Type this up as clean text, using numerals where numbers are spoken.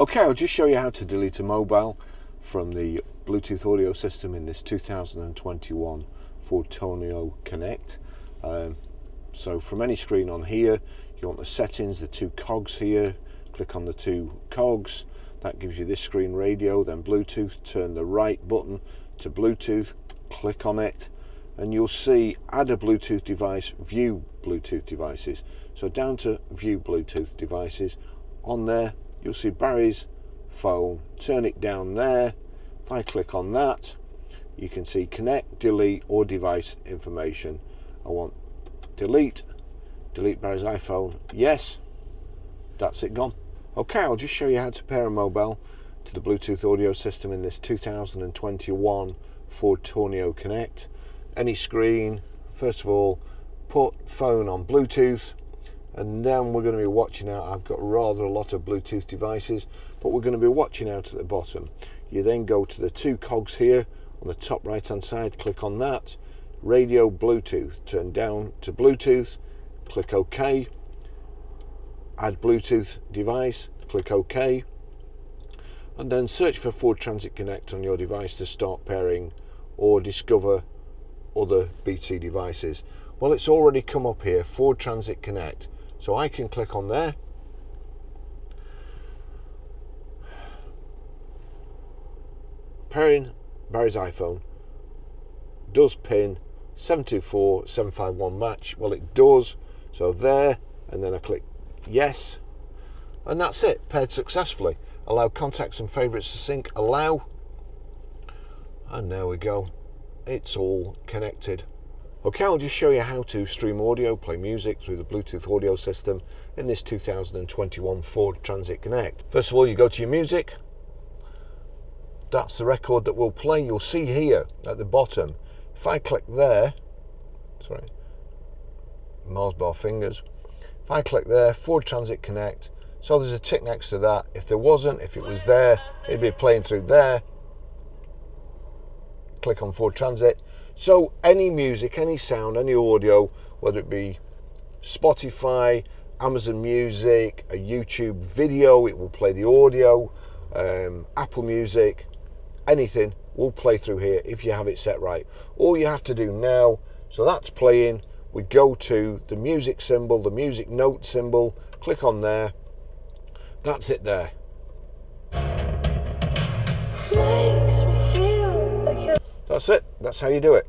Okay, I'll just show you how to delete a mobile from the Bluetooth audio system in this 2021 Ford Torneo Connect. So from any screen on here, you want the settings, the two cogs here, click on the two cogs, that gives you this screen: radio, then Bluetooth. Turn the right button to Bluetooth, click on it, and you'll see add a Bluetooth device, view Bluetooth devices. So down to view Bluetooth devices, on there you'll see Barry's phone. Turn it down there. If I click on that, you can see connect, delete, or device information. I want delete Barry's iPhone. Yes, that's it gone. Okay, I'll just show you how to pair a mobile to the Bluetooth audio system in this 2021 Ford Torneo Connect. Any screen, first of all, put phone on Bluetooth, and then we're going to be watching out. I've got rather a lot of Bluetooth devices, but we're going to be watching out at the bottom. You then go to the two cogs here on the top right hand side, click on that, radio, Bluetooth, turn down to Bluetooth, click OK, add Bluetooth device, click OK, and then search for Ford Transit Connect on your device to start pairing or discover other BT devices. Well, it's already come up here, Ford Transit Connect, so I can click on there, pairing Barry's iPhone, does pin 724751 match. Well, it does, so there, and then I click yes, and that's it, paired successfully. Allow contacts and favourites to sync, allow, and there we go, it's all connected. Okay, I'll just show you how to stream audio, play music through the Bluetooth audio system in this 2021 Ford Transit Connect. First of all, you go to your music. That's the record that will play. You'll see here at the bottom, if I click there, sorry, Mars bar fingers, if I click there, Ford Transit Connect, so there's a tick next to that. If there wasn't, if it was there, it'd be playing through there. Click on Ford Transit. So any music, any sound, any audio, whether it be Spotify, Amazon Music, a YouTube video, it will play the audio, Apple Music, anything will play through here if you have it set right. All you have to do now, so that's playing, we go to the music symbol, the music note symbol, click on there, that's it there. That's it, that's how you do it.